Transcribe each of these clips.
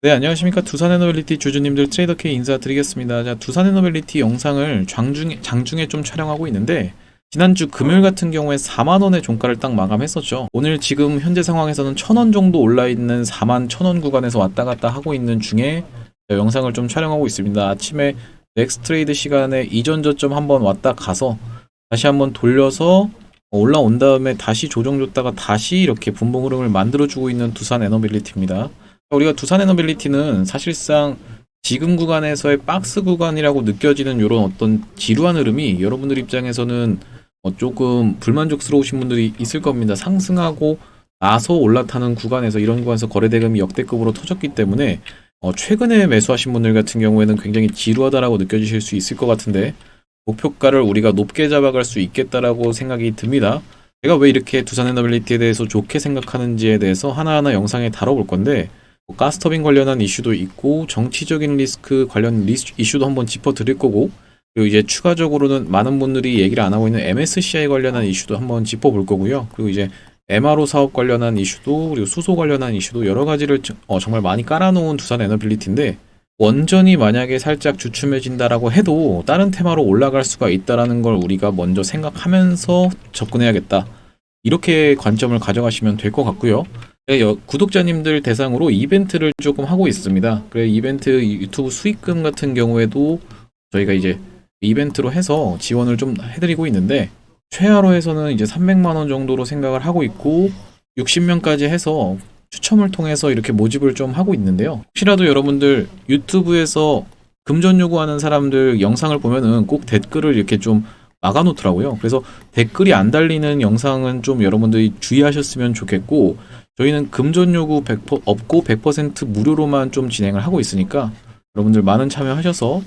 네, 안녕하십니까. 두산에너빌리티 주주님들 트레이더 K 인사드리겠습니다. 자, 두산에너빌리티 영상을 장중에 좀 촬영하고 있는데, 지난주 금요일 같은 경우에 4만원의 종가를 딱 마감했었죠. 오늘 지금 현재 상황에서는 1,000원 정도 올라있는 4만 1,000원 구간에서 왔다 갔다 하고 있는 중에 영상을 좀 촬영하고 있습니다. 아침에 넥스트레이드 시간에 이전 저점 한번 왔다 가서 다시 한번 돌려서 올라온 다음에 다시 조정 줬다가 다시 이렇게 분봉 흐름을 만들어주고 있는 두산에너빌리티입니다. 우리가 두산에너빌리티는 사실상 지금 구간에서의 박스 구간이라고 느껴지는 이런 어떤 지루한 흐름이 여러분들 입장에서는 조금 불만족스러우신 분들이 있을 겁니다. 상승하고 나서 올라타는 구간에서 이런 구간에서 거래대금이 역대급으로 터졌기 때문에 최근에 매수하신 분들 같은 경우에는 굉장히 지루하다라고 느껴지실 수 있을 것 같은데, 목표가를 우리가 높게 잡아갈 수 있겠다라고 생각이 듭니다. 제가 왜 이렇게 두산에너빌리티에 대해서 좋게 생각하는지에 대해서 하나하나 영상에 다뤄볼 건데, 가스터빈 관련한 이슈도 있고 정치적인 리스크 관련 이슈도 한번 짚어드릴 거고, 그리고 이제 추가적으로는 많은 분들이 얘기를 안 하고 있는 MSCI 관련한 이슈도 한번 짚어볼 거고요. 그리고 이제 MRO 사업 관련한 이슈도, 그리고 수소 관련한 이슈도 여러 가지를 정말 많이 깔아놓은 두산에너빌리티인데, 원전이 만약에 살짝 주춤해진다라고 해도 다른 테마로 올라갈 수가 있다라는 걸 우리가 먼저 생각하면서 접근해야겠다, 이렇게 관점을 가져가시면 될 것 같고요. 구독자님들 대상으로 이벤트를 조금 하고 있습니다. 그래, 이벤트 유튜브 수익금 같은 경우에도 저희가 이제 이벤트로 해서 지원을 좀 해드리고 있는데, 최하로 해서는 이제 300만원 정도로 생각을 하고 있고, 60명까지 해서 추첨을 통해서 이렇게 모집을 좀 하고 있는데요. 혹시라도 여러분들 유튜브에서 금전 요구하는 사람들 영상을 보면은 꼭 댓글을 이렇게 좀 막아놓더라고요. 그래서 댓글이 안 달리는 영상은 좀 여러분들이 주의하셨으면 좋겠고, 저희는 금전 요구 100% 없고 100% 무료로만 좀 진행을 하고 있으니까 여러분들 많은 참여하셔서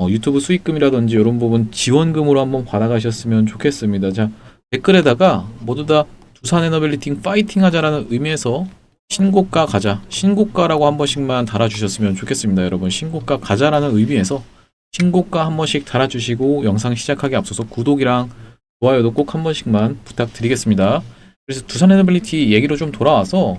유튜브 수익금이라든지 이런 부분 지원금으로 한번 받아가셨으면 좋겠습니다. 자, 댓글에다가 모두 다 두산에너빌리티 파이팅 하자라는 의미에서 신고가 가자, 신고가라고 한 번씩만 달아주셨으면 좋겠습니다. 여러분, 신고가 가자라는 의미에서 신고가 한 번씩 달아주시고, 영상 시작하기 앞서서 구독이랑 좋아요도 꼭 한 번씩만 부탁드리겠습니다. 그래서 두산에너빌리티 얘기로 좀 돌아와서,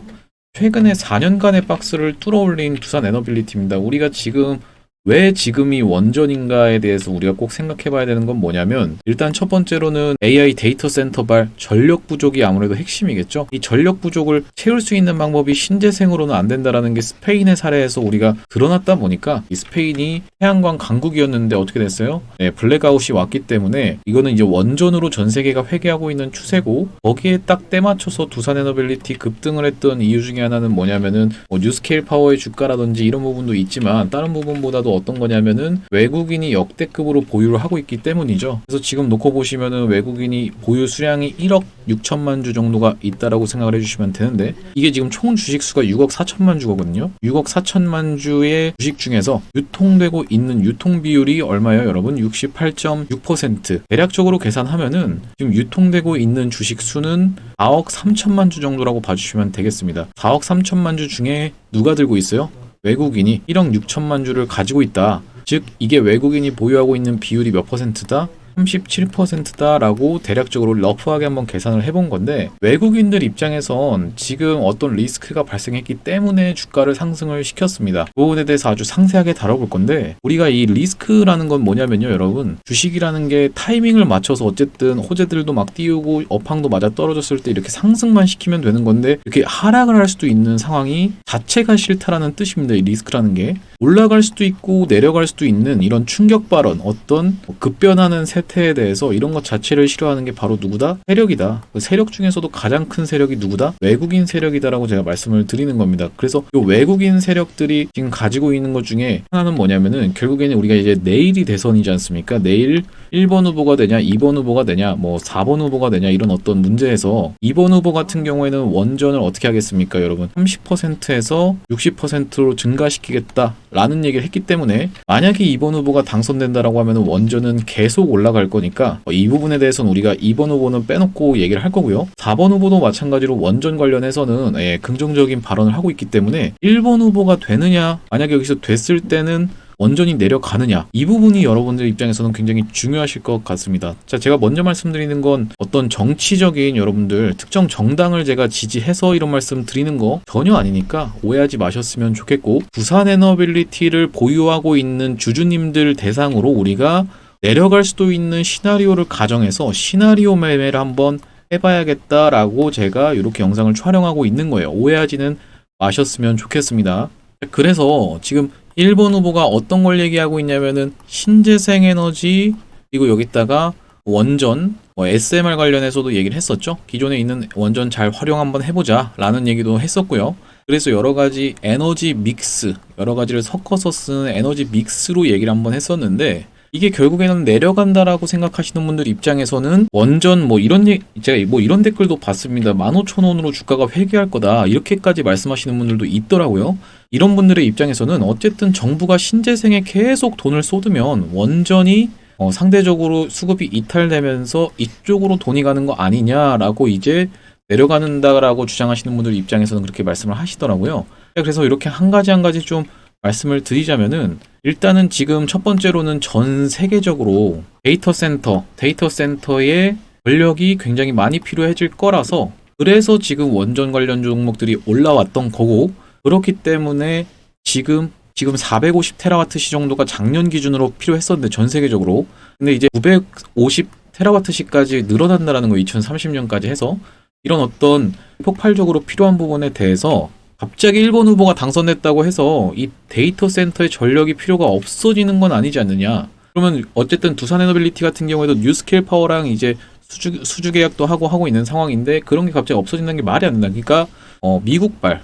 최근에 4년간의 박스를 뚫어올린 두산에너빌리티입니다. 우리가 지금 왜 지금이 원전인가에 대해서 우리가 꼭 생각해 봐야 되는 건 뭐냐면, 일단 첫 번째로는 AI 데이터 센터발 전력 부족이 아무래도 핵심이겠죠. 이 전력 부족을 채울 수 있는 방법이 신재생으로는 안 된다라는 게 스페인의 사례에서 우리가 드러났다 보니까, 이 스페인이 태양광 강국이었는데 어떻게 됐어요? 네, 블랙아웃이 왔기 때문에 이거는 이제 원전으로 전 세계가 회귀하고 있는 추세고, 거기에 딱 때맞춰서 두산에너빌리티 급등을 했던 이유 중에 하나는 뭐냐면은 뉴스케일 파워의 주가라든지 이런 부분도 있지만, 다른 부분보다도 어떤 거냐면은 외국인이 역대급으로 보유를 하고 있기 때문이죠. 그래서 지금 놓고 보시면은 외국인이 보유 수량이 1억 6천만 주 정도가 있다라고 생각을 해주시면 되는데, 이게 지금 총 주식 수가 6억 4천만 주거든요. 6억 4천만 주의 주식 중에서 유통되고 있는 유통 비율이 얼마예요, 여러분? 68.6%. 대략적으로 계산하면은 지금 유통되고 있는 주식 수는 4억 3천만 주 정도라고 봐주시면 되겠습니다. 4억 3천만 주 중에 누가 들고 있어요? 외국인이 1억 6천만 주를 가지고 있다. 즉, 이게 외국인이 보유하고 있는 비율이 몇 퍼센트다? 37%다라고 대략적으로 러프하게 한번 계산을 해본 건데, 외국인들 입장에선 지금 어떤 리스크가 발생했기 때문에 주가를 상승을 시켰습니다. 그 부분에 대해서 아주 상세하게 다뤄볼 건데, 우리가 이 리스크라는 건 뭐냐면요, 여러분, 주식이라는 게 타이밍을 맞춰서 어쨌든 호재들도 막 띄우고 업황도 맞아 떨어졌을 때 이렇게 상승만 시키면 되는 건데, 이렇게 하락을 할 수도 있는 상황이 자체가 싫다라는 뜻입니다. 이 리스크라는 게 올라갈 수도 있고 내려갈 수도 있는 이런 충격 발언, 어떤 급변하는 세태에 대해서 이런 것 자체를 싫어하는 게 바로 누구다? 세력이다. 그 세력 중에서도 가장 큰 세력이 누구다? 외국인 세력이다라고 제가 말씀을 드리는 겁니다. 그래서 이 외국인 세력들이 지금 가지고 있는 것 중에 하나는 뭐냐면은, 결국에는 우리가 이제 내일이 대선이지 않습니까? 내일 1번 후보가 되냐, 2번 후보가 되냐, 뭐 4번 후보가 되냐, 이런 어떤 문제에서 2번 후보 같은 경우에는 원전을 어떻게 하겠습니까, 여러분? 30%에서 60%로 증가시키겠다 라는 얘기를 했기 때문에, 만약에 2번 후보가 당선된다라고 하면 원전은 계속 올라갈 거니까 이 부분에 대해서는 우리가 2번 후보는 빼놓고 얘기를 할 거고요. 4번 후보도 마찬가지로 원전 관련해서는 긍정적인 발언을 하고 있기 때문에, 1번 후보가 되느냐, 만약에 여기서 됐을 때는 원전이 내려가느냐, 이 부분이 여러분들 입장에서는 굉장히 중요하실 것 같습니다. 자, 제가 먼저 말씀드리는 건 어떤 정치적인 여러분들 특정 정당을 제가 지지해서 이런 말씀 드리는 거 전혀 아니니까 오해하지 마셨으면 좋겠고, 두산에너빌리티를 보유하고 있는 주주님들 대상으로 우리가 내려갈 수도 있는 시나리오를 가정해서 시나리오 매매를 한번 해봐야겠다라고 제가 이렇게 영상을 촬영하고 있는 거예요. 오해하지는 마셨으면 좋겠습니다. 그래서 지금 1번 후보가 어떤 걸 얘기하고 있냐면은 신재생에너지, 그리고 여기다가 원전, SMR 관련해서도 얘기를 했었죠. 기존에 있는 원전 잘 활용 한번 해보자 라는 얘기도 했었고요. 그래서 여러 가지 에너지 믹스, 여러 가지를 섞어서 쓰는 에너지 믹스로 얘기를 한번 했었는데, 이게 결국에는 내려간다라고 생각하시는 분들 입장에서는 원전 제가 이런 댓글도 봤습니다. 15,000원으로 주가가 회귀할 거다, 이렇게까지 말씀하시는 분들도 있더라고요. 이런 분들의 입장에서는 어쨌든 정부가 신재생에 계속 돈을 쏟으면 원전이 상대적으로 수급이 이탈되면서 이쪽으로 돈이 가는 거 아니냐라고 이제 내려간다라고 주장하시는 분들 입장에서는 그렇게 말씀을 하시더라고요. 그래서 이렇게 한 가지 좀 말씀을 드리자면은, 일단은 지금 첫 번째로는 전 세계적으로 데이터 센터의 전력이 굉장히 많이 필요해질 거라서, 그래서 지금 원전 관련 종목들이 올라왔던 거고, 그렇기 때문에 지금 450테라와트시 정도가 작년 기준으로 필요했었는데 전 세계적으로, 근데 이제 950테라와트시까지 늘어난다라는 거, 2030년까지 해서. 이런 어떤 폭발적으로 필요한 부분에 대해서 갑자기 1번 후보가 당선됐다고 해서 이 데이터 센터의 전력이 필요가 없어지는 건 아니지 않느냐. 그러면 어쨌든 두산에너빌리티 같은 경우에도 뉴스케일 파워랑 이제 수주 계약도 하고 있는 상황인데, 그런 게 갑자기 없어진다는 게 말이 안 된다. 그러니까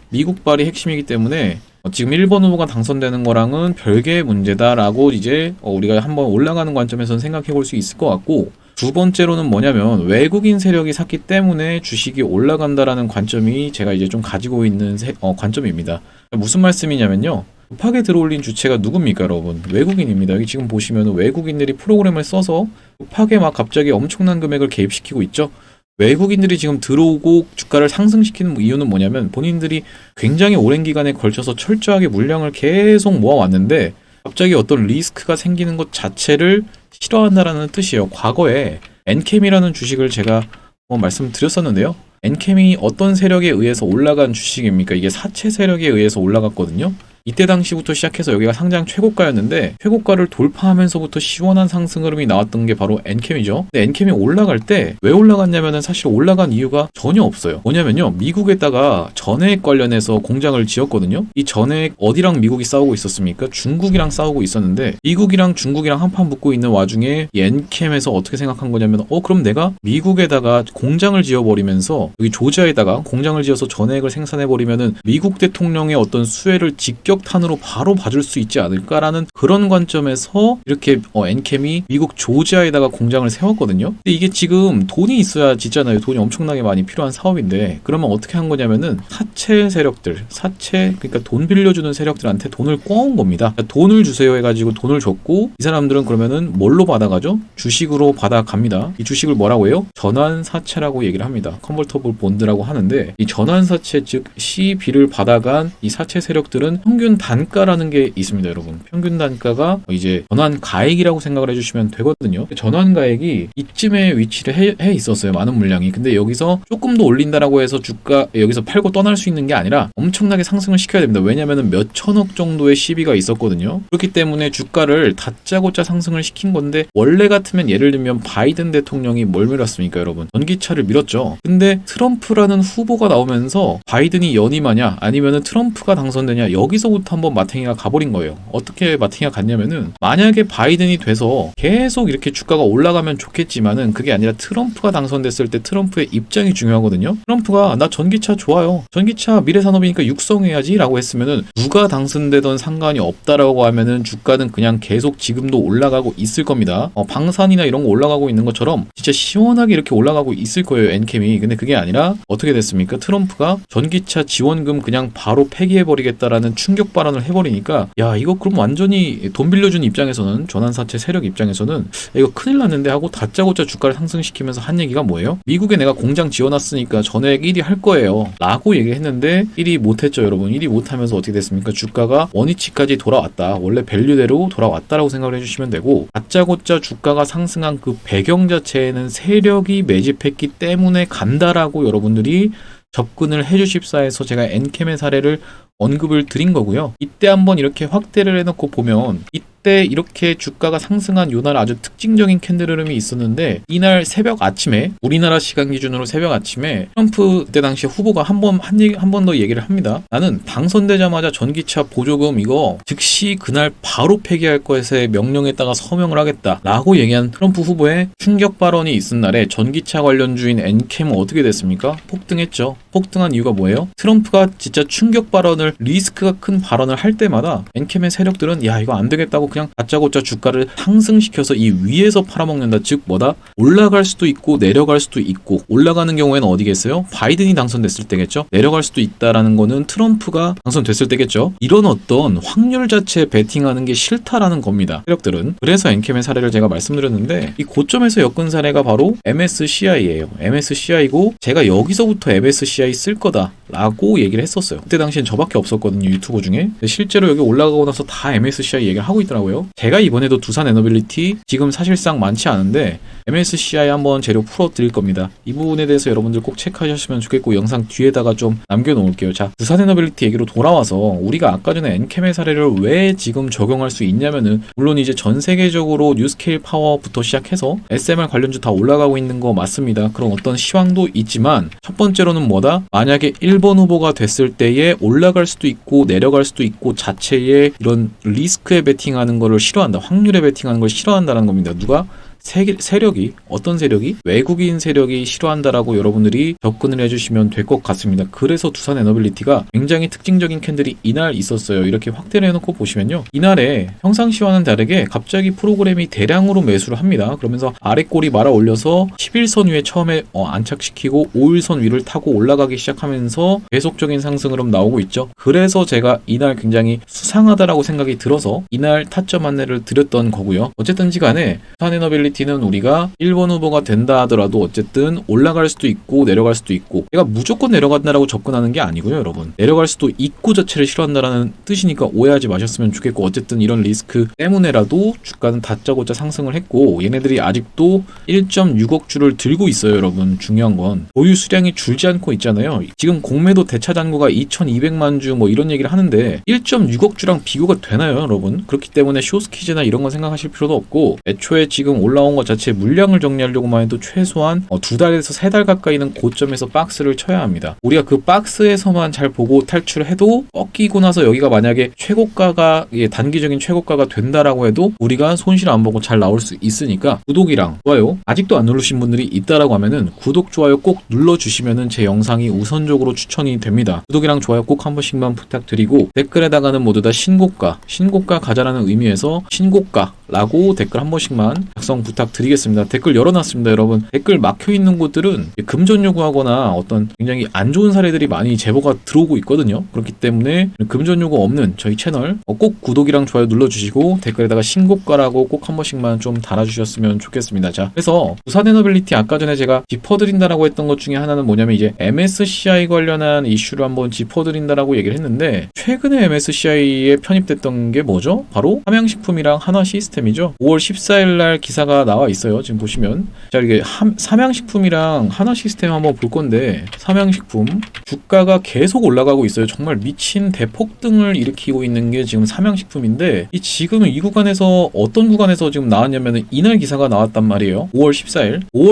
미국발이 핵심이기 때문에 지금 1번 후보가 당선되는 거랑은 별개의 문제다라고 이제 우리가 한번 올라가는 관점에서는 생각해 볼 수 있을 것 같고, 두 번째로는 뭐냐면 외국인 세력이 샀기 때문에 주식이 올라간다라는 관점이 제가 이제 좀 가지고 있는 관점입니다. 무슨 말씀이냐면요, 급하게 들어올린 주체가 누굽니까, 여러분? 외국인입니다. 여기 지금 보시면 외국인들이 프로그램을 써서 급하게 막 갑자기 엄청난 금액을 개입시키고 있죠. 외국인들이 지금 들어오고 주가를 상승시키는 이유는 뭐냐면, 본인들이 굉장히 오랜 기간에 걸쳐서 철저하게 물량을 계속 모아왔는데 갑자기 어떤 리스크가 생기는 것 자체를 싫어한다라는 뜻이에요. 과거에 엔캠이라는 주식을 제가 말씀드렸었는데요. 엔캠이 어떤 세력에 의해서 올라간 주식입니까? 이게 사채 세력에 의해서 올라갔거든요. 이때 당시부터 시작해서 여기가 상장 최고가였는데, 최고가를 돌파하면서부터 시원한 상승 흐름이 나왔던 게 바로 엔캠이죠. 근데 엔캠이 올라갈 때 왜 올라갔냐면은 사실 올라간 이유가 전혀 없어요. 뭐냐면요, 미국에다가 전해액 관련해서 공장을 지었거든요. 이 전해액 어디랑 미국이 싸우고 있었습니까? 중국이랑 싸우고 있었는데, 미국이랑 중국이랑 한판 붙고 있는 와중에 이 엔캠에서 어떻게 생각한 거냐면, 그럼 내가 미국에다가 공장을 지어버리면서 여기 조지아에다가 공장을 지어서 전해액을 생산해버리면은 미국 대통령의 어떤 수혜를 직격탄으로 바로 봐줄 수 있지 않을까라는 그런 관점에서 이렇게 엔캠이 미국 조지아에다가 공장을 세웠거든요. 근데 이게 지금 돈이 있어야 짓잖아요. 돈이 엄청나게 많이 필요한 사업인데, 그러면 어떻게 한 거냐면은 사채 세력들, 그러니까 돈 빌려주는 세력들한테 돈을 꿔온 겁니다. 그러니까 돈을 주세요 해가지고 돈을 줬고, 이 사람들은 그러면은 뭘로 받아가죠? 주식으로 받아갑니다. 이 주식을 뭐라고 해요? 전환사채라고 얘기를 합니다. 컨버터블 본드라고 하는데, 이 전환사채, 즉 CB를 받아간 이 사채 세력들은 평균 단가라는 게 있습니다, 여러분. 평균 단가가 이제 전환 가액이라고 생각을 해주시면 되거든요. 전환 가액이 이쯤에 위치를 해 있었어요, 많은 물량이. 근데 여기서 조금 더 올린다라고 해서 주가 여기서 팔고 떠날 수 있는 게 아니라 엄청나게 상승을 시켜야 됩니다. 왜냐면은 몇 천억 정도의 시비가 있었거든요. 그렇기 때문에 주가를 다짜고짜 상승을 시킨 건데, 원래 같으면 예를 들면 바이든 대통령이 뭘 밀었습니까, 여러분? 전기차를 밀었죠. 근데 트럼프라는 후보가 나오면서 바이든이 연임하냐 아니면은 트럼프가 당선되냐, 여기서부터 한번 마탱이가 가버린 거예요. 어떻게 마탱이가 갔냐면은, 만약에 바이든이 돼서 계속 이렇게 주가가 올라가면 좋겠지만은 그게 아니라 트럼프가 당선됐을 때 트럼프의 입장이 중요하거든요. 트럼프가 나 전기차 좋아요, 전기차 미래산업이니까 육성해야지 라고 했으면은 누가 당선되던 상관이 없다라고 하면은 주가는 그냥 계속 지금도 올라가고 있을 겁니다. 방산이나 이런 거 올라가고 있는 것처럼 진짜 시원하게 이렇게 올라가고 있을 거예요, 엔캠이. 근데 그게 아니라 어떻게 됐습니까? 트럼프가 전기차 지원금 그냥 바로 폐기해버리겠다라는 충격 충격 발언을 해버리니까 야 이거 그럼 완전히 돈 빌려준 입장에서는 전환사채 세력 입장에서는 이거 큰일 났는데 하고 다짜고짜 주가를 상승시키면서 한 얘기가 뭐예요? 미국에 내가 공장 지어놨으니까 전액 1위 할 거예요 라고 얘기를 했는데 1위 못했죠 여러분. 1위 못하면서 어떻게 됐습니까? 주가가 원위치까지 돌아왔다. 원래 밸류대로 돌아왔다라고 생각을 해주시면 되고 다짜고짜 주가가 상승한 그 배경 자체에는 세력이 매집했기 때문에 간다라고 여러분들이 접근을 해주십사 해서 제가 엔캠의 사례를 언급을 드린 거고요. 이때 한번 이렇게 확대를 해놓고 보면 이때 이렇게 주가가 상승한 요날 아주 특징적인 캔들 흐름이 있었는데 이날 새벽 아침에 우리나라 시간 기준으로 새벽 아침에 트럼프 그때 당시 후보가 한 번 더 얘기를 합니다. 나는 당선되자마자 전기차 보조금 이거 즉시 그날 바로 폐기할 것에 명령에다가 서명을 하겠다 라고 얘기한 트럼프 후보의 충격 발언이 있은 날에 전기차 관련주인 엔캠은 어떻게 됐습니까? 폭등했죠. 폭등한 이유가 뭐예요? 트럼프가 진짜 충격 발언을 리스크가 큰 발언을 할 때마다 엔캠의 세력들은 야 이거 안 되겠다고 그냥 다짜고짜 주가를 상승시켜서 이 위에서 팔아먹는다. 즉 뭐다? 올라갈 수도 있고 내려갈 수도 있고 올라가는 경우에는 어디겠어요? 바이든이 당선됐을 때겠죠. 내려갈 수도 있다라는 거는 트럼프가 당선됐을 때겠죠. 이런 어떤 확률 자체에 베팅하는 게 싫다라는 겁니다. 세력들은. 그래서 엔캠의 사례를 제가 말씀드렸는데 이 고점에서 엮은 사례가 바로 MSCI예요. MSCI고 제가 여기서부터 MSCI 쓸 거다 라고 얘기를 했었어요. 그때 당시엔 저밖에 없었거든요. 유튜버 중에. 실제로 여기 올라가고 나서 다 MSCI 얘기를 하고 있더라고요. 제가 이번에도 두산 에너빌리티 지금 사실상 많지 않은데 MSCI 한번 재료 풀어드릴 겁니다. 이 부분에 대해서 여러분들 꼭 체크하셨으면 좋겠고 영상 뒤에다가 좀 남겨놓을게요. 자, 두산 에너빌리티 얘기로 돌아와서 우리가 아까 전에 엔캠의 사례를 왜 지금 적용할 수 있냐면은 물론 이제 전 세계적으로 뉴스케일 파워부터 시작해서 SMR 관련주 다 올라가고 있는 거 맞습니다. 그런 어떤 시황도 있지만 첫 번째로는 뭐다? 만약에 1번 후보가 됐을 때에 올라갈 수도 있고 내려갈 수도 있고 자체의 이런 리스크에 베팅하는 거를 싫어한다. 확률에 베팅하는 걸 싫어한다는 겁니다. 누가? 세력이 어떤 세력이? 외국인 세력이 싫어한다라고 여러분들이 접근을 해주시면 될 것 같습니다. 그래서 두산 에너빌리티가 굉장히 특징적인 캔들이 이날 있었어요. 이렇게 확대를 해놓고 보시면요. 이날에 평상시와는 다르게 갑자기 프로그램이 대량으로 매수를 합니다. 그러면서 아래 꼬리 말아 올려서 11선 위에 처음에 안착시키고 5일선 위를 타고 올라가기 시작하면서 계속적인 상승 흐름 나오고 있죠. 그래서 제가 이날 굉장히 수상하다라고 생각이 들어서 이날 타점 안내를 드렸던 거고요. 어쨌든지 간에 두산 에너빌리티 는 우리가 1번 후보가 된다 하더라도 어쨌든 올라갈 수도 있고 내려갈 수도 있고 내가 무조건 내려간다라고 접근하는 게 아니고요 여러분. 내려갈 수도 있고 자체를 싫어한다라는 뜻이니까 오해하지 마셨으면 좋겠고 어쨌든 이런 리스크 때문에라도 주가는 다짜고짜 상승을 했고 얘네들이 아직도 1.6억 주를 들고 있어요 여러분. 중요한 건 보유 수량이 줄지 않고 있잖아요. 지금 공매도 대차 잔고가 2200만 주 뭐 이런 얘기를 하는데 1.6억 주랑 비교가 되나요 여러분? 그렇기 때문에 쇼스키즈나 이런 거 생각하실 필요도 없고 애초에 지금 올라온 것 자체 물량을 정리하려고만 해도 최소한 2달에서 3달 가까이는 고점에서 박스를 쳐야 합니다. 우리가 그 박스에서만 잘 보고 탈출해도 꺾이고 나서 여기가 만약에 최고가가 단기적인 최고가가 된다라고 해도 우리가 손실 안 보고 잘 나올 수 있으니까 구독이랑 좋아요 아직도 안 누르신 분들이 있다라고 하면은 구독 좋아요 꼭 눌러주시면은 제 영상이 우선적으로 추천이 됩니다. 구독이랑 좋아요 꼭 한 번씩만 부탁드리고 댓글에다가는 모두 다 신고가 가자라는 의미에서 신고가라고 댓글 한 번씩만 작성 부탁드리겠습니다. 댓글 열어놨습니다. 여러분 댓글 막혀있는 곳들은 금전 요구하거나 어떤 굉장히 안 좋은 사례들이 많이 제보가 들어오고 있거든요. 그렇기 때문에 금전 요구 없는 저희 채널 꼭 구독이랑 좋아요 눌러주시고 댓글에다가 신고가라고 꼭 한 번씩만 좀 달아주셨으면 좋겠습니다. 자, 그래서 두산 에너빌리티 아까 전에 제가 짚어드린다라고 했던 것 중에 하나는 뭐냐면 이제 MSCI 관련한 이슈를 한번 짚어드린다라고 얘기를 했는데 최근에 MSCI에 편입됐던 게 뭐죠? 바로 삼양식품이랑 한화시스템이죠. 5월 14일 날 기사가 나와 있어요. 지금 보시면 자 이게 삼양식품이랑 한화시스템 한번 볼 건데 삼양식품 주가가 계속 올라가고 있어요. 정말 미친 대폭등을 일으키고 있는 게 지금 삼양식품인데 이 지금 이 구간에서 어떤 구간에서 지금 나왔냐면은 이날 기사가 나왔단 말이에요. 5월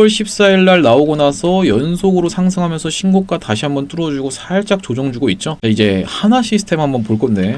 14일 날 나오고 나서 연속으로 상승하면서 신고가 다시 한번 뚫어주고 살짝 조정 주고 있죠. 자, 이제 한화시스템 한번 볼 건데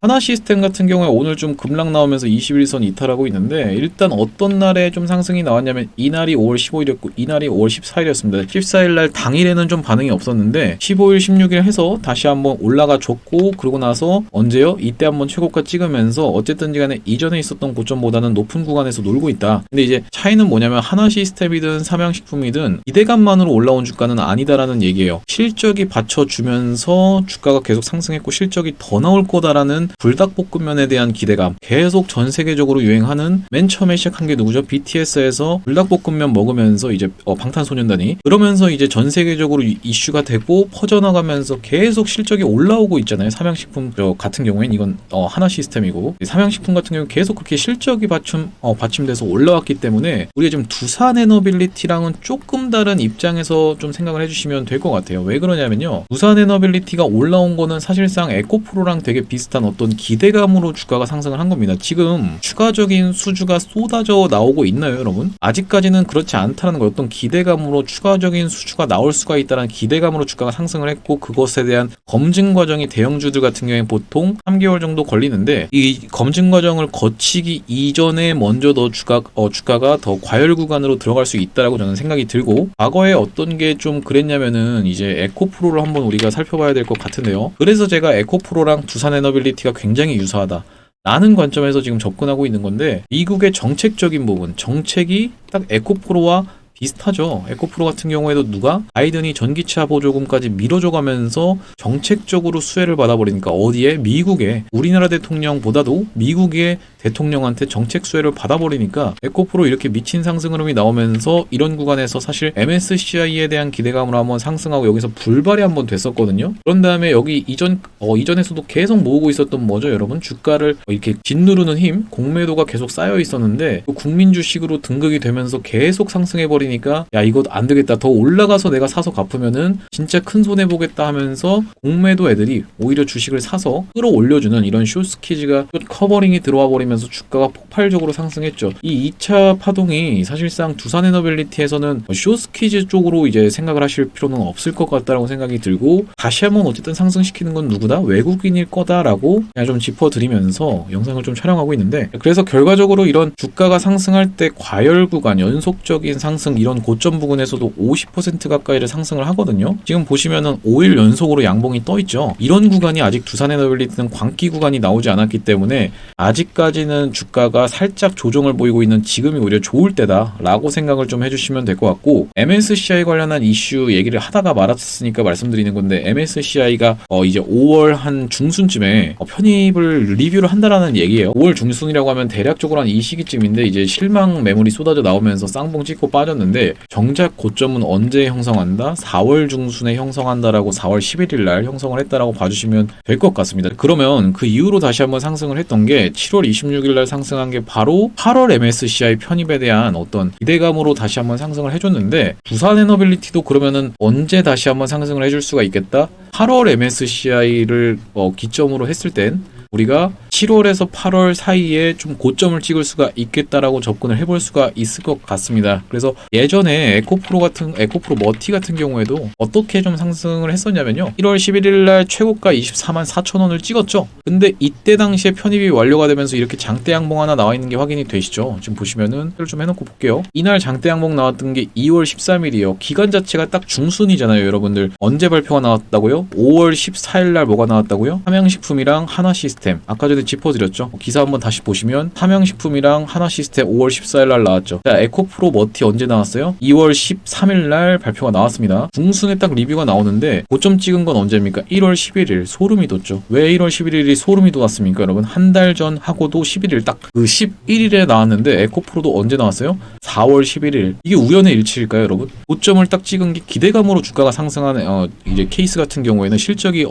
한화시스템 같은 경우에 오늘 좀 급락 나오면서 21선 이탈하고 있는데 일단 어떤 날에 좀 상승이 나왔냐면 이날이 5월 15일이었고 이날이 5월 14일이었습니다. 14일날 당일에는 좀 반응이 없었는데 15일, 16일 해서 다시 한번 올라가 줬고 그러고 나서 언제요? 이때 한번 최고가 찍으면서 어쨌든지 간에 이전에 있었던 고점보다는 높은 구간에서 놀고 있다. 근데 이제 차이는 뭐냐면 하나시스템이든 삼양식품이든 기대감만으로 올라온 주가는 아니다라는 얘기예요. 실적이 받쳐주면서 주가가 계속 상승했고 실적이 더 나올 거다라는 불닭볶음면에 대한 기대감, 계속 전 세계적으로 유행하는 맨 처음에 시작한 게 누구죠? BTS에서 불닭볶음면 먹으면서 이제 방탄소년단이 그러면서 이제 전 세계적으로 이슈가 되고 퍼져나가면서 계속 실적이 올라오고 있잖아요. 삼양식품 같은 경우엔 이건 하나시스템이고 삼양식품 같은 경우는 계속 그렇게 실적이 받침돼서 올라왔기 때문에 우리가 지금 두산에너빌리티랑은 조금 다른 입장에서 좀 생각을 해주시면 될 것 같아요. 왜 그러냐면요, 두산에너빌리티가 올라온 거는 사실상 에코프로랑 되게 비슷한 어떤 기대감으로 주가가 상승을 한 겁니다. 지금 추가적인 수주가 쏟아져 나오고 있나요, 여러분? 아직까지는 그렇지 않다는 거, 어떤 기대감으로 추가적인 수주가 나올 수가 있다는 기대감으로 주가가 상승을 했고 그것에 대한 검증 과정이 대형주들 같은 경우에 보통 3개월 정도 걸리는데 이 검증 과정을 거치기 이전에 먼저 더 주가가 더 과열 구간으로 들어갈 수 있다라고 저는 생각이 들고, 과거에 어떤 게 좀 그랬냐면은 이제 에코프로를 한번 우리가 살펴봐야 될 것 같은데요. 그래서 제가 에코프로랑 두산에너빌리티가 굉장히 유사하다 라는 관점에서 지금 접근하고 있는 건데, 미국의 정책적인 부분, 정책이 딱 에코프로와 비슷하죠. 에코프로 같은 경우에도 바이든이 전기차 보조금까지 밀어줘가면서 정책적으로 수혜를 받아버리니까 어디에? 미국에, 우리나라 대통령보다도 미국의 대통령한테 정책 수혜를 받아버리니까 에코프로 이렇게 미친 상승 흐름이 나오면서 이런 구간에서 사실 MSCI에 대한 기대감으로 한번 상승하고 여기서 불발이 한번 됐었거든요. 그런 다음에 여기 이전에서도 계속 모으고 있었던 뭐죠, 여러분? 주가를 이렇게 짓누르는 힘, 공매도가 계속 쌓여 있었는데 국민 주식으로 등극이 되면서 계속 상승해버리니까 야, 이거 안 되겠다, 더 올라가서 내가 사서 갚으면은 진짜 큰 손해 보겠다 하면서 공매도 애들이 오히려 주식을 사서 끌어올려주는 이런 숏스퀴즈가 커버링이 들어와 버리면 주가가 폭발적으로 상승했죠. 이 2차 파동이 사실상 두산에너빌리티에서는 숏스퀴즈 쪽으로 이제 생각을 하실 필요는 없을 것 같다라고 생각이 들고, 다시 한번 어쨌든 상승시키는 건 누구다? 외국인일 거다라고 그냥 좀 짚어드리면서 영상을 좀 촬영하고 있는데, 그래서 결과적으로 이런 주가가 상승할 때 과열 구간, 연속적인 상승, 이런 고점 부근에서도 50% 가까이를 상승을 하거든요. 지금 보시면은 5일 연속으로 양봉이 떠 있죠. 이런 구간이 아직 두산에너빌리티는 광기 구간이 나오지 않았기 때문에 아직까지 는 주가가 살짝 조정을 보이고 있는 지금이 오히려 좋을 때다라고 생각을 좀 해주시면 될 것 같고, MSCI 관련한 이슈 얘기를 하다가 말았으니까 말씀드리는 건데, MSCI가 이제 5월 한 중순쯤에 편입을 리뷰를 한다라는 얘기예요. 5월 중순이라고 하면 대략적으로 한 이 시기쯤인데 이제 실망 매물이 쏟아져 나오면서 쌍봉 찍고 빠졌는데, 정작 고점은 언제 형성한다? 4월 중순에 형성한다라고 4월 11일 날 형성을 했다라고 봐주시면 될 것 같습니다. 그러면 그 이후로 다시 한번 상승을 했던 게 7월 26일날 상승한 게 바로 8월 MSCI 편입에 대한 어떤 기대감으로 다시 한번 상승을 해줬는데, 두산에너빌리티도 그러면은 언제 다시 한번 상승을 해줄 수가 있겠다? 8월 MSCI를 기점으로 했을 땐 우리가 7월에서 8월 사이에 좀 고점을 찍을 수가 있겠다라고 접근을 해볼 수가 있을 것 같습니다. 그래서 예전에 에코프로 머티 같은 경우에도 어떻게 좀 상승을 했었냐면요, 1월 11일 날 최고가 24만 4천 원을 찍었죠. 근데 이때 당시에 편입이 완료가 되면서 이렇게 장대 양봉 하나 나와 있는 게 확인이 되시죠. 지금 보시면은 좀 해놓고 볼게요. 이날 장대 양봉 나왔던 게 2월 13일이에요. 기간 자체가 딱 중순이잖아요, 여러분들. 언제 발표가 나왔다고요? 5월 14일 날 뭐가 나왔다고요? 삼양식품이랑 하나시스템. 아까 전에 짚어드렸죠. 기사 한번 다시 보시면 삼양식품이랑 하나시스템 5월 14일 날 나왔죠. 자, 에코프로 머티 언제 나왔어요? 2월 13일 날 발표가 나왔습니다. 중순에 딱 리뷰가 나오는데 고점 찍은 건 언제입니까? 1월 11일. 소름이 돋죠. 왜 1월 11일이 소름이 돋았습니까, 여러분? 한 달 전 하고도 11일, 딱 그 11일에 나왔는데 에코프로도 언제 나왔어요? 4월 11일. 이게 우연의 일치일까요, 여러분? 고점을 딱 찍은 게 기대감으로 주가가 상승하는 이제 케이스 같은 경우에는 실적이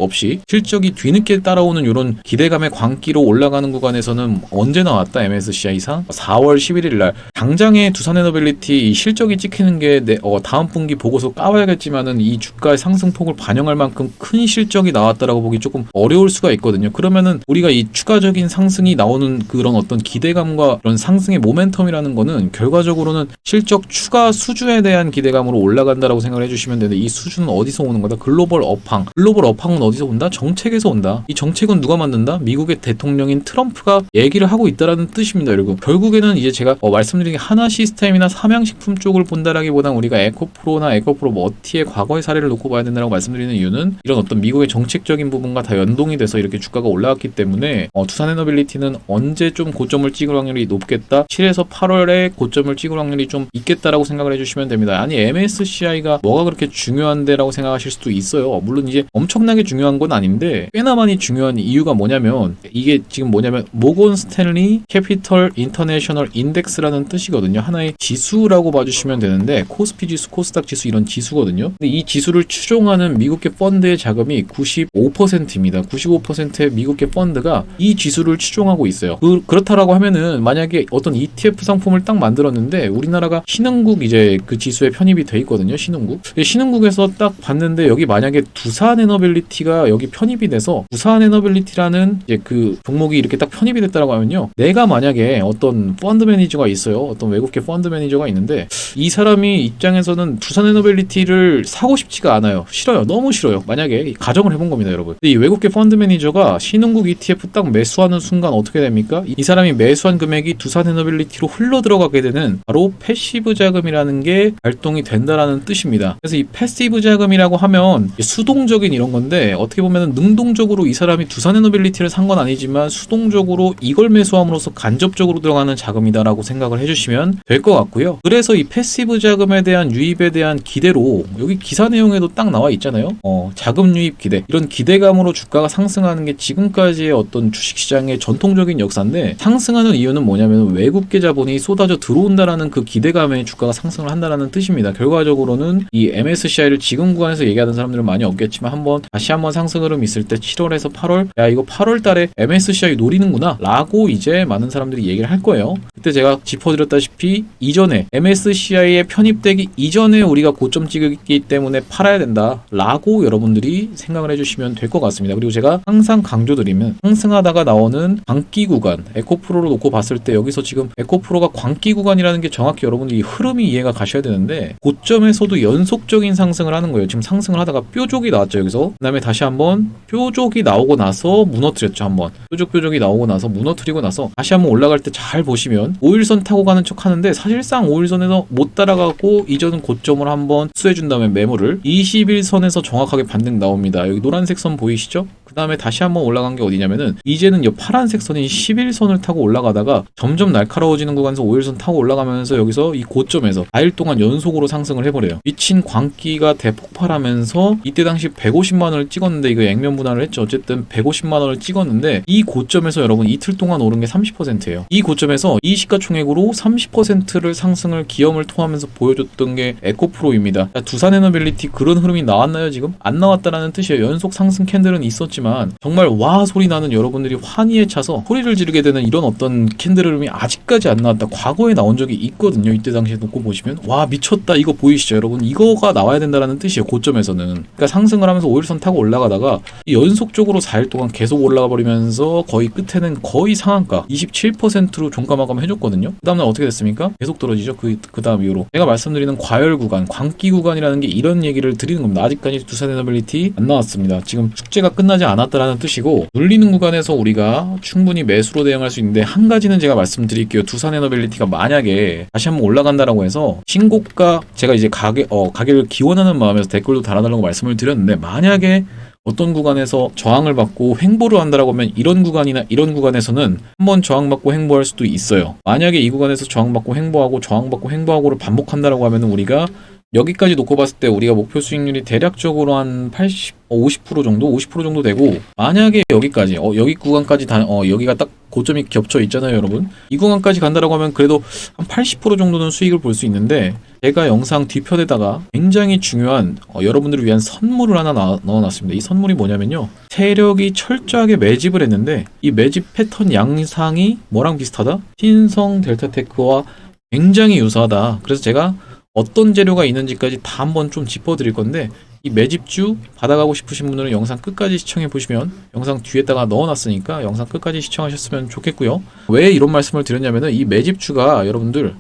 뒤늦게 따라오는 이런 기대감의 광기로 올라가는 구간에서는 언제 나왔다? MSCI상 4월 11일 날. 당장에 두산에너빌리티 이 실적이 찍히는 게 다음 분기 보고서 까봐야겠지만은 이 주가의 상승폭을 반영할 만큼 큰 실적이 나왔다라고 보기 조금 어려울 수가 있거든요. 그러면은 우리가 이 추가적인 상승이 나오는 그런 어떤 기대감과 그런 상승의 모멘텀이라는 거는 결과적으로는 실적 추가 수주에 대한 기대감으로 올라간다라고 생각을 해주시면 되는데, 이 수주는 어디서 오는 거다? 글로벌 업황은 어디서 온다? 정책에서 온다. 이 정책은 누가 만든다? 미국의 대통령인 트럼프가 얘기를 하고 있다라는 뜻입니다. 여러분 결국에는 이제 제가 말씀드린 게 하나 시스템이나 삼양식품 쪽을 본다라기보다는 우리가 에코프로나 에코프로 머티의 과거의 사례를 놓고 봐야 된다고 말씀드리는 이유는 이런 어떤 미국의 정책적인 부분과 다 연동이 돼서 이렇게 주가가 올라왔기 때문에 두산에너빌리티는 언제 좀 고점을 찍을 확률이 높겠다, 7에서 8월에 고점을 찍을 확률이 좀 있겠다라고 생각을 해주시면 됩니다. 아니 MSCI가 뭐가 그렇게 중요한데라고 생각하실 수도 있어요. 물론 이제 엄청나게 중요한 건 아닌데 꽤나 많이 중요한 이유가 뭐냐면 이게 지금 뭐냐면 모건 스탠리 캐피털 인터내셔널 인덱스라는 뜻이거든요. 하나의 지수라고 봐주시면 되는데 코스피 지수, 코스닥 지수 이런 지수거든요. 근데 이 지수를 추종하는 미국계 펀드의 자금이 95%입니다. 95%의 미국계 펀드가 이 지수를 추종하고 있어요. 그렇다라고 하면은 만약에 어떤 ETF 상품을 딱 만들었는데 우리나라가 신흥국 이제 그 지수에 편입이 돼 있거든요. 신흥국에서 딱 봤는데 여기 만약에 두산에너빌리티가 여기 편입이 돼서 두산에너빌리티라는 이제 그 종목이 이렇게 딱 편입이 됐다라고 하면요. 내가 만약에 어떤 펀드 매니저가 있어요. 어떤 외국계 펀드 매니저가 있는데 이 사람이 입장에서는 두산에너빌리티를 사고 싶지가 않아요. 싫어요. 너무 싫어요. 만약에 가정을 해본 겁니다, 여러분. 근데 이 외국계 펀드 매니저가 신흥국 ETF 딱 매수하는 순간 어떻게 됩니까? 이 사람이 매수한 금액이 두산에너빌리티로 흘러 들어가게 되는 바로 패시브 자금이라는 게 발동이 된다라는 뜻입니다. 그래서 이 패시브 자금이라고 하면 수동적인 이런 건데 어떻게 보면 능동적으로 이 사람이 두산에너빌리티를 산 건 아니지만 수동적으로 이걸 매수함으로써 간접적으로 들어가는 자금이다라고 생각을 해주시면 될 것 같고요. 그래서 이 패시브 자금에 대한 유입에 대한 기대로 여기 기사 내용에도 딱 나와 있잖아요. 자금 유입 기대, 이런 기대감으로 주가가 상승하는 게 지금까지의 어떤 주식시장의 전통적인 역사인데, 상승하는 이유는 뭐냐면 외국계 자본이 쏟아져 들어온다라는 그 기대감에 주가가 상승을 한다라는 뜻입니다. 결과적으로는 이 MSCI를 지금 구간에서 얘기하는 사람들은 많이 없겠지만 다시 한번 상승 흐름 있을 때 7월에서 8월, 야 이거 8월 달에 MSCI 노리는구나 라고 이제 많은 사람들이 얘기를 할 거예요. 그때 제가 짚어드렸다시피 이전에 MSCI에 편입되기 이전에 우리가 고점 찍기 때문에 팔아야 된다 라고 여러분들이 생각을 해주시면 될 것 같습니다. 그리고 제가 항상 강조드리면 상승하다가 나오는 광기 구간, 에코프로로 놓고 봤을 때 여기서 지금 에코프로가 광기 구간이라는 게 정확히 여러분들이 흐름이 이해가 가셔야 되는데, 고점에서도 연속적인 상승을 하는 거예요. 지금 상승을 하다가 뾰족이 나왔죠, 여기서. 그 다음에 다시 한번 뾰족이 나오고 나서 무너뜨렸죠. 한번 뾰족이 나오고 나서 무너뜨리고 나서 다시 한번 올라갈 때 잘 보시면 5일선 타고 가는 척 하는데 사실상 5일선에서 못 따라가고 이전 고점을 한번 수해준 다음에 매물을 21선에서 정확하게 반등 나옵니다. 여기 노란색 선 보이시죠? 그 다음에 다시 한번 올라간 게 어디냐면은 이제는 이 파란색 선인 11선을 타고 올라가다가 점점 날카로워지는 구간에서 5일선 타고 올라가면서 여기서 이 고점에서 4일 동안 연속으로 상승을 해버려요. 미친 광기가 대폭발하면서 이때 당시 150만원을 찍었는데, 이거 액면 분할을 했죠. 어쨌든 150만원을 찍었는데 이 고점에서 여러분 이틀 동안 오른 게 30%예요. 이 고점에서 이 시가총액으로 30%를 상승을 기염을 토하면서 보여줬던 게 에코프로입니다. 두산에너빌리티 그런 흐름이 나왔나요? 지금? 안 나왔다라는 뜻이에요. 연속 상승 캔들은 있었지만 정말 와 소리 나는, 여러분들이 환희에 차서 소리를 지르게 되는 이런 어떤 캔들 흐름이 아직까지 안 나왔다. 과거에 나온 적이 있거든요. 이때 당시에 놓고 보시면 와 미쳤다 이거 보이시죠 여러분? 이거가 나와야 된다라는 뜻이에요. 고점에서는. 그러니까 상승을 하면서 5일선 타고 올라가다가 연속적으로 4일 동안 계속 올라가 버리면서 거의 끝에는 거의 상한가 27%로 종가 마감 해줬거든요. 그 다음날 어떻게 됐습니까? 계속 떨어지죠. 그 다음 이후로 제가 말씀드리는 과열 구간, 광기 구간이라는 게 이런 얘기를 드리는 겁니다. 아직까지 두산에너빌리티 안 나왔습니다. 지금 숙제가 끝나지 않았다라는 뜻이고, 눌리는 구간에서 우리가 충분히 매수로 대응할 수 있는데, 한 가지는 제가 말씀드릴게요. 두산에너빌리티가 만약에 다시 한번 올라간다라고 해서 신고가, 제가 이제 가게를 기원하는 마음에서 댓글도 달아달라고 말씀을 드렸는데, 만약에 어떤 구간에서 저항을 받고 횡보를 한다라고 하면 이런 구간이나 이런 구간에서는 한번 저항받고 횡보할 수도 있어요. 만약에 이 구간에서 저항받고 횡보하고 저항받고 횡보하고를 반복한다라고 하면 우리가 여기까지 놓고 봤을 때 우리가 목표 수익률이 대략적으로 한 50% 정도 되고, 만약에 여기까지 여기 구간까지 여기가 딱 고점이 겹쳐 있잖아요, 여러분. 이 구간까지 간다라고 하면 그래도 한 80% 정도는 수익을 볼 수 있는데, 제가 영상 뒤편에다가 굉장히 중요한 여러분들을 위한 선물을 하나 넣어놨습니다. 이 선물이 뭐냐면요, 세력이 철저하게 매집을 했는데 이 매집 패턴 양상이 뭐랑 비슷하다? 신성 델타테크와 굉장히 유사하다. 그래서 제가 어떤 재료가 있는지까지 다 한번 좀 짚어드릴 건데, 이 매집주 받아가고 싶으신 분들은 영상 끝까지 시청해 보시면, 영상 뒤에다가 넣어놨으니까 영상 끝까지 시청하셨으면 좋겠고요. 왜 이런 말씀을 드렸냐면은 이 매집주가 여러분들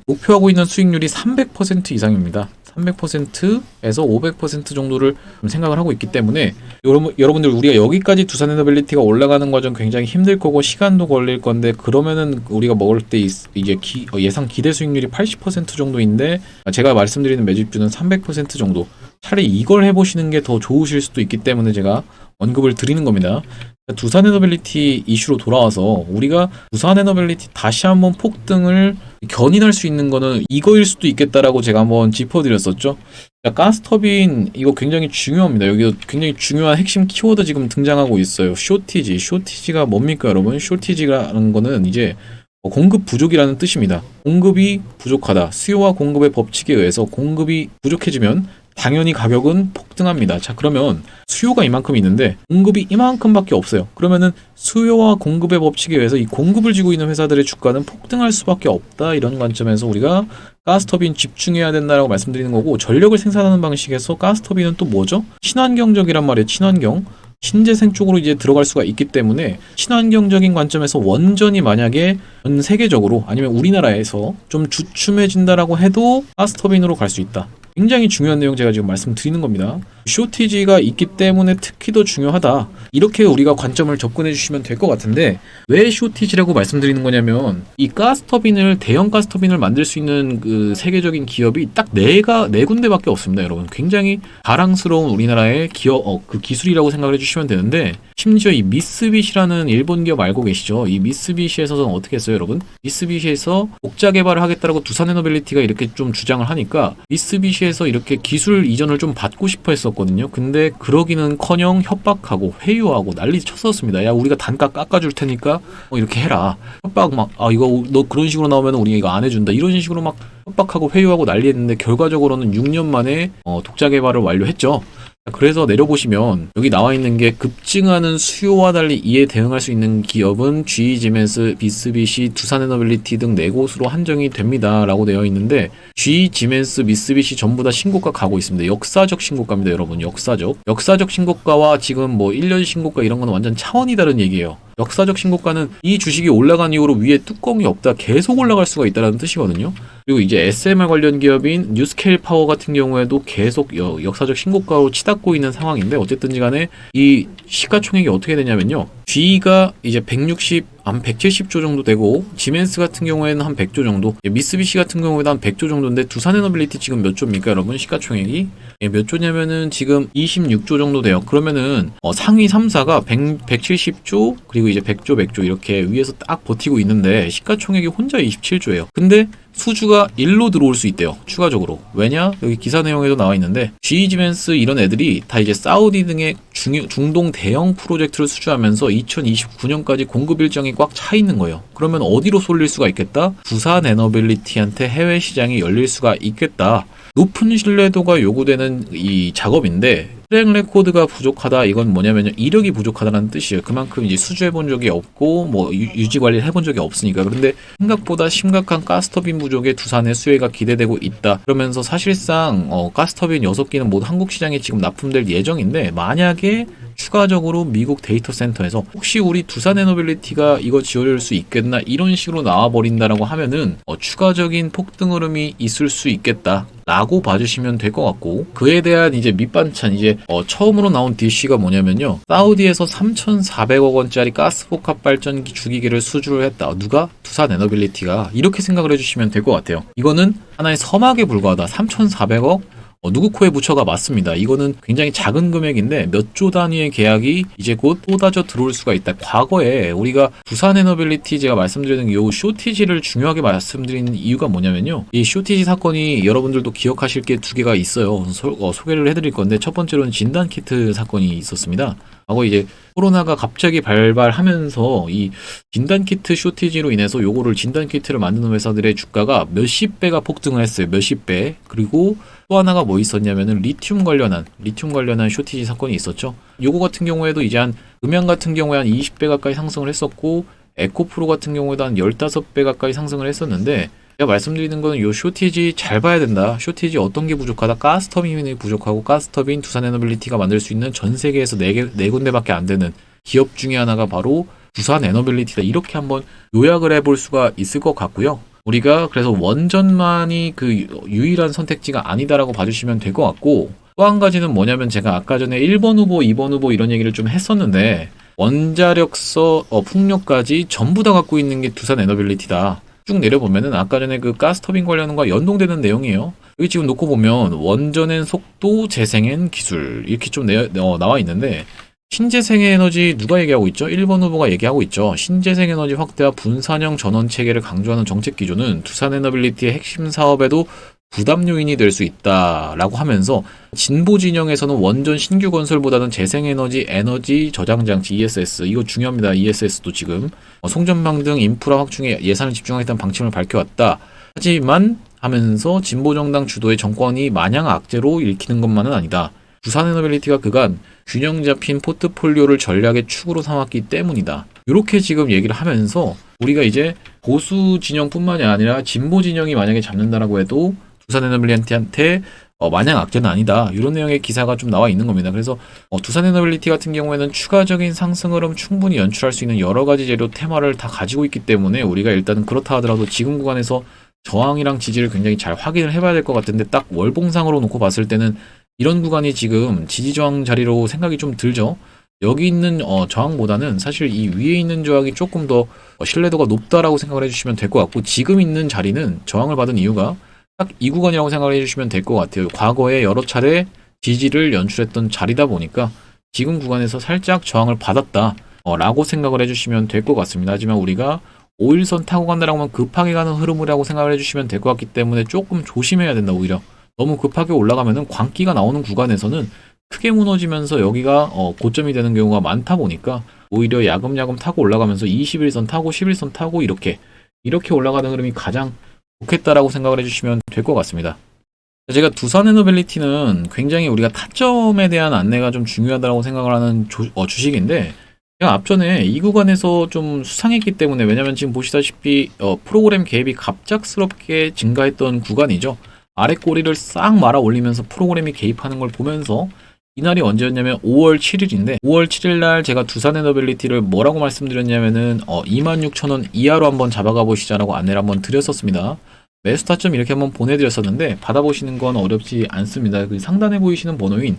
목표하고 있는 수익률이 300% 이상입니다. 300%에서 500% 정도를 생각을 하고 있기 때문에 여러분들 우리가 여기까지 두산 에너빌리티가 올라가는 과정 굉장히 힘들 거고 시간도 걸릴 건데 그러면은 우리가 먹을 때 이제 예상 기대 수익률이 80% 정도인데 제가 말씀드리는 매집주는 300% 정도. 차라리 이걸 해보시는 게 더 좋으실 수도 있기 때문에 제가 언급을 드리는 겁니다. 두산 에너빌리티 이슈로 돌아와서 우리가 두산 에너빌리티 다시 한번 폭등을 견인할 수 있는 거는 이거일 수도 있겠다라고 제가 한번 짚어드렸었죠. 가스터빈 이거 굉장히 중요합니다. 여기 굉장히 중요한 핵심 키워드 지금 등장하고 있어요. 쇼티지. 쇼티지가 뭡니까 여러분? 쇼티지라는 거는 이제 공급 부족이라는 뜻입니다. 공급이 부족하다. 수요와 공급의 법칙에 의해서 공급이 부족해지면 당연히 가격은 폭등합니다. 자, 그러면 수요가 이만큼 있는데 공급이 이만큼밖에 없어요. 그러면은 수요와 공급의 법칙에 의해서 이 공급을 쥐고 있는 회사들의 주가는 폭등할 수밖에 없다. 이런 관점에서 우리가 가스터빈 집중해야 된다라고 말씀드리는 거고, 전력을 생산하는 방식에서 가스터빈은 또 뭐죠? 친환경적이란 말이에요. 친환경. 신재생 쪽으로 이제 들어갈 수가 있기 때문에 친환경적인 관점에서 원전이 만약에 전 세계적으로 아니면 우리나라에서 좀 주춤해진다라고 해도 가스터빈으로 갈 수 있다. 굉장히 중요한 내용 제가 지금 말씀드리는 겁니다. 쇼티지가 있기 때문에 특히 더 중요하다. 이렇게 우리가 관점을 접근해 주시면 될 것 같은데 왜 쇼티지라고 말씀드리는 거냐면 이 가스터빈을 대형 가스터빈을 만들 수 있는 그 세계적인 기업이 딱 네 군데밖에 없습니다, 여러분. 굉장히 자랑스러운 우리나라의 기업 그 기술이라고 생각을 해주시면 되는데 심지어 이 미쓰비시라는 일본 기업 알고 계시죠? 이 미쓰비시에서는 어떻게 했어요, 여러분? 미쓰비시에서 독자 개발을 하겠다라고 두산 에너빌리티가 이렇게 좀 주장을 하니까 미쓰비시에서 이렇게 기술 이전을 좀 받고 싶어 했었거든요. 근데 그러기는커녕 협박하고 회유하고 난리 쳤었습니다. 야, 우리가 단가 깎아줄 테니까 이렇게 해라. 협박 막 이거 너 그런 식으로 나오면 우리가 이거 안 해준다. 이런 식으로 막 협박하고 회유하고 난리했는데 결과적으로는 6년 만에 독자 개발을 완료했죠. 그래서 내려보시면 여기 나와 있는 게 급증하는 수요와 달리 이에 대응할 수 있는 기업은 GE 지멘스, 미쓰비시, 두산 에너빌리티 등 4곳으로 한정이 됩니다 라고 되어 있는데 GE 지멘스, 미쓰비시 전부 다 신고가 가고 있습니다. 역사적 신고가입니다, 여러분. 역사적 신고가와 지금 뭐 1년 신고가 이런 건 완전 차원이 다른 얘기예요. 역사적 신고가는 이 주식이 올라간 이후로 위에 뚜껑이 없다 계속 올라갈 수가 있다는 뜻이거든요. 그리고 이제 SMR 관련 기업인 뉴스케일 파워 같은 경우에도 계속 역사적 신고가로 치닫고 있는 상황인데 어쨌든지 간에 이 시가총액이 어떻게 되냐면요. GE가 이제 170조 정도 되고 지멘스 같은 경우에는 한 100조 정도, 미쓰비시 같은 경우에도 한 100조 정도인데 두산 에너빌리티 지금 몇 조입니까, 여러분? 시가총액이 몇 조냐면은 지금 26조 정도 돼요. 그러면은 상위 3사가 170조 그리고 이제 100조, 100조 이렇게 위에서 딱 버티고 있는데 시가총액이 혼자 27조예요. 근데 수주가 1로 들어올 수 있대요, 추가적으로. 왜냐? 여기 기사 내용에도 나와 있는데 GE 지멘스 이런 애들이 다 이제 사우디 등의 중동 대형 프로젝트를 수주하면서 2029년까지 공급 일정이 꽉 차 있는 거예요. 그러면 어디로 쏠릴 수가 있겠다? 두산 에너빌리티한테 해외 시장이 열릴 수가 있겠다. 높은 신뢰도가 요구되는 이 작업인데 트랙 레코드가 부족하다. 이건 뭐냐면요, 이력이 부족하다는 뜻이에요. 그만큼 이제 수주해본 적이 없고 뭐 유지 관리를 해본 적이 없으니까. 그런데 생각보다 심각한 가스터빈 부족에 두산의 수혜가 기대되고 있다. 그러면서 사실상 가스터빈 6개는 모두 한국 시장에 지금 납품될 예정인데 만약에 추가적으로 미국 데이터 센터에서 혹시 우리 두산 에너빌리티가 이거 지원할 수 있겠나 이런 식으로 나와버린다라고 하면은 추가적인 폭등 흐름이 있을 수 있겠다 라고 봐주시면 될 것 같고, 그에 대한 이제 밑반찬, 이제 처음으로 나온 DC가 뭐냐면요, 사우디에서 3,400억 원짜리 가스복합 발전기 주기기를 수주를 했다. 누가? 두산 에너빌리티가. 이렇게 생각을 해주시면 될 것 같아요. 이거는 하나의 서막에 불과하다. 3,400억 누구 코에 붙여가 맞습니다. 이거는 굉장히 작은 금액인데 몇 조 단위의 계약이 이제 곧 쏟아져 들어올 수가 있다. 과거에 우리가 두산 에너빌리티 제가 말씀드리는 요 쇼티지를 중요하게 말씀드리는 이유가 뭐냐면요, 이 쇼티지 사건이 여러분들도 기억하실 게 두 개가 있어요. 소개를 해드릴 건데 첫 번째로는 진단키트 사건이 있었습니다. 하고 이제 코로나가 갑자기 발발하면서 이 진단키트 쇼티지로 인해서 요거를 진단키트를 만드는 회사들의 주가가 몇십 배가 폭등을 했어요. 몇십 배. 그리고 또 하나가 뭐 있었냐면은 리튬 관련한 쇼티지 사건이 있었죠. 요거 같은 경우에도 이제 한 음양 같은 경우에 한 20배 가까이 상승을 했었고 에코프로 같은 경우에도 한 15배 가까이 상승을 했었는데 제가 말씀드리는 거는 요 쇼티지 잘 봐야 된다. 쇼티지 어떤 게 부족하다? 가스터빈이 부족하고 가스터빈 두산 에너빌리티가 만들 수 있는 전 세계에서 네 군데밖에 안 되는 기업 중에 하나가 바로 두산 에너빌리티다. 이렇게 한번 요약을 해볼 수가 있을 것 같고요. 우리가 그래서 원전만이 그 유일한 선택지가 아니다라고 봐주시면 될 것 같고, 또 한 가지는 뭐냐면 제가 아까 전에 1번 후보, 2번 후보 이런 얘기를 좀 했었는데, 원자력서 풍력까지 전부 다 갖고 있는 게 두산 에너빌리티다. 쭉 내려보면은 아까 전에 그 가스터빈 관련과 연동되는 내용이에요. 여기 지금 놓고 보면 원전엔 속도, 재생엔 기술 이렇게 좀 나와 있는데, 신재생에너지 누가 얘기하고 있죠? 1번 후보가 얘기하고 있죠. 신재생에너지 확대와 분산형 전원 체계를 강조하는 정책 기조는 두산에너빌리티의 핵심 사업에도 부담 요인이 될 수 있다라고 하면서, 진보 진영에서는 원전 신규 건설보다는 재생에너지 에너지 저장 장치 ESS, 이거 중요합니다. ESS도 지금 송전망 등 인프라 확충에 예산을 집중하겠다는 방침을 밝혀왔다. 하지만 하면서 진보 정당 주도의 정권이 마냥 악재로 읽히는 것만은 아니다. 두산에너빌리티가 그간 균형 잡힌 포트폴리오를 전략의 축으로 삼았기 때문이다. 이렇게 지금 얘기를 하면서, 우리가 이제 보수 진영뿐만이 아니라 진보 진영이 만약에 잡는다라고 해도 두산에너빌리티한테 마냥 악재는 아니다. 이런 내용의 기사가 좀 나와 있는 겁니다. 그래서 두산에너빌리티 같은 경우에는 추가적인 상승 흐름 충분히 연출할 수 있는 여러 가지 재료 테마를 다 가지고 있기 때문에, 우리가 일단은 그렇다 하더라도 지금 구간에서 저항이랑 지지를 굉장히 잘 확인을 해봐야 될 것 같은데, 딱 월봉상으로 놓고 봤을 때는 이런 구간이 지금 지지저항 자리로 생각이 좀 들죠. 여기 있는 저항보다는 사실 이 위에 있는 저항이 조금 더 신뢰도가 높다라고 생각을 해주시면 될 것 같고, 지금 있는 자리는 저항을 받은 이유가 딱 이 구간이라고 생각을 해주시면 될 것 같아요. 과거에 여러 차례 지지를 연출했던 자리다 보니까 지금 구간에서 살짝 저항을 받았다 라고 생각을 해주시면 될 것 같습니다. 하지만 우리가 5일선 타고 간다라고 하면 급하게 가는 흐름이라고 생각을 해주시면 될 것 같기 때문에 조금 조심해야 된다. 오히려 너무 급하게 올라가면은 광기가 나오는 구간에서는 크게 무너지면서 여기가 고점이 되는 경우가 많다 보니까, 오히려 야금야금 타고 올라가면서 21선 타고 11선 타고 이렇게 올라가는 흐름이 가장 좋겠다라고 생각을 해주시면 될 것 같습니다. 제가 두산에너빌리티는 굉장히 우리가 타점에 대한 안내가 좀 중요하다고 생각을 하는 주식인데, 제가 앞전에 이 구간에서 좀 수상했기 때문에, 왜냐면 지금 보시다시피 프로그램 개입이 갑작스럽게 증가했던 구간이죠. 아래 꼬리를 싹 말아 올리면서 프로그램이 개입하는 걸 보면서, 이날이 언제였냐면 5월 7일인데 5월 7일 날 제가 두산에너빌리티를 뭐라고 말씀드렸냐면은 26,000원 이하로 한번 잡아가 보시자라고 안내를 한번 드렸었습니다. 매수 타점 이렇게 한번 보내드렸었는데 받아보시는 건 어렵지 않습니다. 그 상단에 보이시는 번호인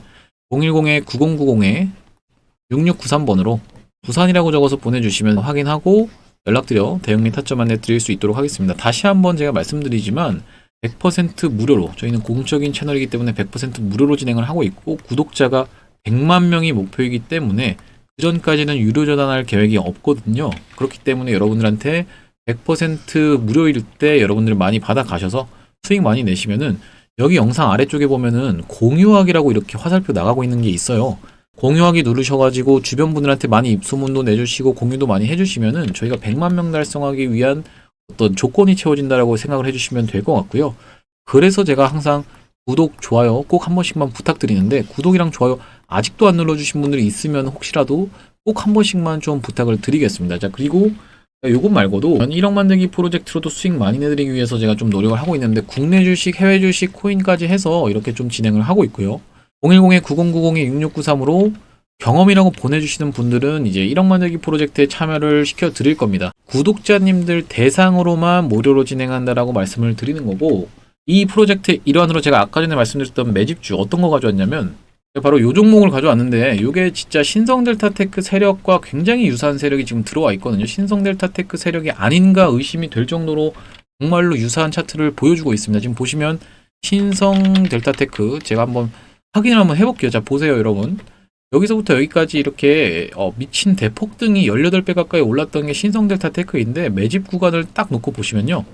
010-9090-6693번으로 두산이라고 적어서 보내주시면 확인하고 연락드려 대응리 타점 안내 드릴 수 있도록 하겠습니다. 다시 한번 제가 말씀드리지만 100% 무료로, 저희는 공적인 채널이기 때문에 100% 무료로 진행을 하고 있고, 구독자가 100만 명이 목표이기 때문에 그 전까지는 유료 전환할 계획이 없거든요. 그렇기 때문에 여러분들한테 100% 무료일 때 여러분들 많이 받아 가셔서 수익 많이 내시면은, 여기 영상 아래쪽에 보면은 공유하기라고 이렇게 화살표 나가고 있는 게 있어요. 공유하기 누르셔가지고 주변 분들한테 많이 입소문도 내주시고 공유도 많이 해주시면은 저희가 100만 명 달성하기 위한 어떤 조건이 채워진다라고 생각을 해주시면 될 것 같고요. 그래서 제가 항상 구독, 좋아요 꼭 한 번씩만 부탁드리는데, 구독이랑 좋아요 아직도 안 눌러주신 분들이 있으면 혹시라도 꼭 한 번씩만 좀 부탁을 드리겠습니다. 자, 그리고 요것 말고도 1억 만들기 프로젝트로도 수익 많이 내드리기 위해서 제가 좀 노력을 하고 있는데, 국내 주식, 해외 주식, 코인까지 해서 이렇게 좀 진행을 하고 있고요. 010-9090-6693으로 경험이라고 보내주시는 분들은 이제 1억 만들기 프로젝트에 참여를 시켜 드릴 겁니다. 구독자님들 대상으로만 무료로 진행한다라고 말씀을 드리는 거고, 이 프로젝트의 일환으로 제가 아까 전에 말씀드렸던 매집주 어떤 거 가져왔냐면, 바로 요 종목을 가져왔는데, 요게 진짜 신성델타테크 세력과 굉장히 유사한 세력이 지금 들어와 있거든요. 신성델타테크 세력이 아닌가 의심이 될 정도로 정말로 유사한 차트를 보여주고 있습니다. 지금 보시면 신성델타테크, 제가 한번 확인을 한번 해볼게요. 자, 보세요 여러분. 여기서부터 여기까지 이렇게 미친 대폭등이 18배 가까이 올랐던 게 신성델타테크인데, 매집 구간을 딱 놓고 보시면요,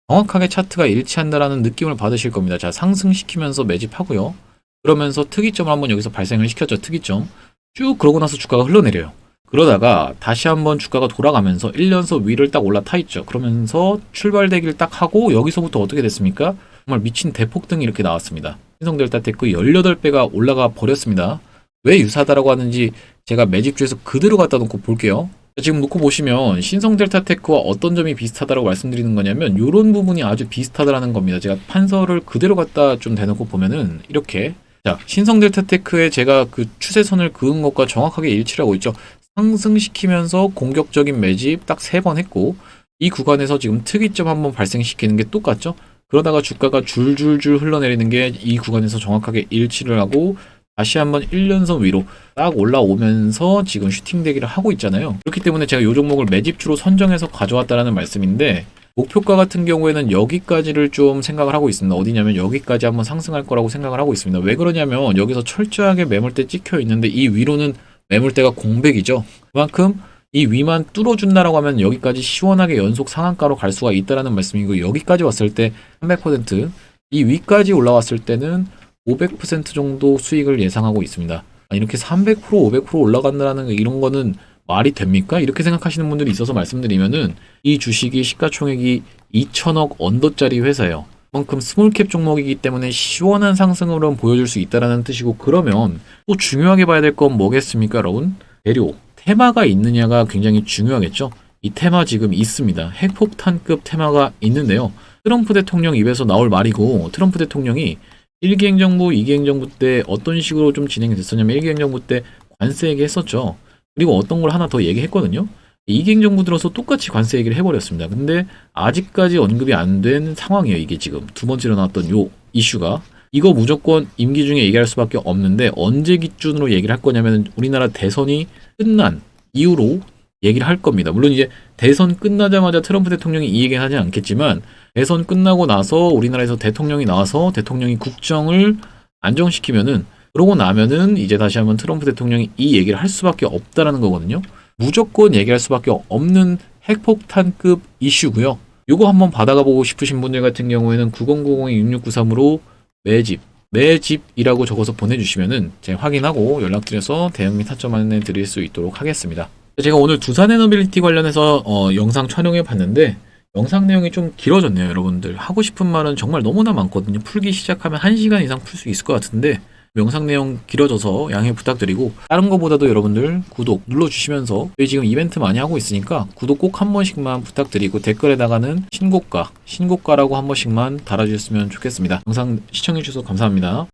정확하게 차트가 일치한다라는 느낌을 받으실 겁니다. 자, 상승시키면서 매집하고요. 그러면서 특이점을 한번 여기서 발생을 시켰죠. 특이점. 쭉 그러고 나서 주가가 흘러내려요. 그러다가 다시 한번 주가가 돌아가면서 1년선 위를 딱 올라타 있죠. 그러면서 출발대기를 딱 하고 여기서부터 어떻게 됐습니까? 정말 미친 대폭등이 이렇게 나왔습니다. 신성델타테크 18배가 올라가 버렸습니다. 왜 유사하다라고 하는지 제가 매집주에서 그대로 갖다 놓고 볼게요. 지금 놓고 보시면 신성델타테크와 어떤 점이 비슷하다고 말씀드리는 거냐면, 이런 부분이 아주 비슷하다라는 겁니다. 제가 판서를 그대로 갖다 좀 대놓고 보면은 이렇게, 자, 신성델타테크에 제가 그 추세선을 그은 것과 정확하게 일치를 하고 있죠. 상승시키면서 공격적인 매집 딱 3번 했고, 이 구간에서 지금 특이점 한번 발생시키는 게 똑같죠? 그러다가 주가가 줄줄줄 흘러내리는 게 이 구간에서 정확하게 일치를 하고 다시 한번 1년선 위로 딱 올라오면서 지금 슈팅대기를 하고 있잖아요. 그렇기 때문에 제가 이 종목을 매집주로 선정해서 가져왔다라는 말씀인데 목표가 같은 경우에는 여기까지를 좀 생각을 하고 있습니다. 어디냐면 여기까지 한번 상승할 거라고 생각을 하고 있습니다. 왜 그러냐면 여기서 철저하게 매물대 찍혀 있는데 이 위로는 매물대가 공백이죠. 그만큼 이 위만 뚫어준다라고 하면 여기까지 시원하게 연속 상한가로 갈 수가 있다라는 말씀이고 여기까지 왔을 때 300%, 이 위까지 올라왔을 때는 500% 정도 수익을 예상하고 있습니다. 이렇게 300%, 500% 올라간다는 이런 거는 말이 됩니까? 이렇게 생각하시는 분들이 있어서 말씀드리면은 이 주식이 시가총액이 2천억 언더짜리 회사예요. 그만큼 스몰캡 종목이기 때문에 시원한 상승으로 보여줄 수 있다라는 뜻이고 그러면 또 중요하게 봐야 될 건 뭐겠습니까, 여러분? 재료, 테마가 있느냐가 굉장히 중요하겠죠. 이 테마 지금 있습니다. 핵폭탄급 테마가 있는데요. 트럼프 대통령 입에서 나올 말이고 트럼프 대통령이 1기 행정부, 2기 행정부 때 어떤 식으로 좀 진행이 됐었냐면 1기 행정부 때 관세 얘기했었죠. 그리고 어떤 걸 하나 더 얘기했거든요. 2기 행정부 들어서 똑같이 관세 얘기를 해버렸습니다. 근데 아직까지 언급이 안 된 상황이에요. 이게 지금 두 번째로 나왔던 요 이슈가. 이거 무조건 임기 중에 얘기할 수밖에 없는데 언제 기준으로 얘기를 할 거냐면 우리나라 대선이 끝난 이후로 얘기를 할 겁니다. 물론 이제 대선 끝나자마자 트럼프 대통령이 이 얘기는 하지 않겠지만 대선 끝나고 나서 우리나라에서 대통령이 나와서 대통령이 국정을 안정시키면은 그러고 나면은 이제 다시 한번 트럼프 대통령이 이 얘기를 할 수밖에 없다라는 거거든요. 무조건 얘기할 수밖에 없는 핵폭탄급 이슈고요. 요거 한번 받아가 보고 싶으신 분들 같은 경우에는 9090-6693으로 매집이라고 적어서 보내주시면은 제가 확인하고 연락드려서 대응 및 타점 안내 드릴 수 있도록 하겠습니다. 제가 오늘 두산에너빌리티 관련해서 영상 촬영해 봤는데 영상 내용이 좀 길어졌네요. 여러분들 하고 싶은 말은 정말 너무나 많거든요. 풀기 시작하면 1시간 이상 풀 수 있을 것 같은데 영상 내용 길어져서 양해 부탁드리고 다른 거보다도 여러분들 구독 눌러주시면서 저희 지금 이벤트 많이 하고 있으니까 구독 꼭 한 번씩만 부탁드리고 댓글에다가는 신고가라고 한 번씩만 달아주셨으면 좋겠습니다. 영상 시청해주셔서 감사합니다.